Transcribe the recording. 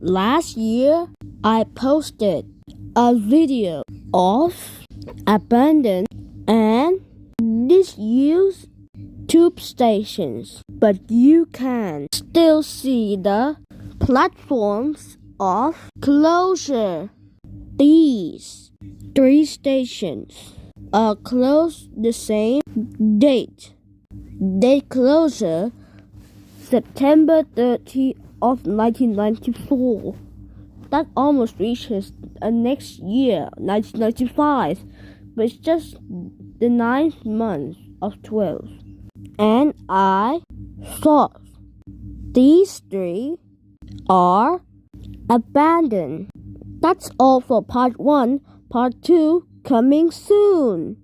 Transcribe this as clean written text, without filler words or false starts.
Last year, I posted a video of abandoned and disused tube stations, but you can still see the platforms of closure. These 3 stations are closed the same date. Date closure September 30 of 1994. That almost reaches next year, 1995, but it's just the 9th month of 12. And I thought these 3 are abandoned. That's all for part 1. Part 2 coming soon.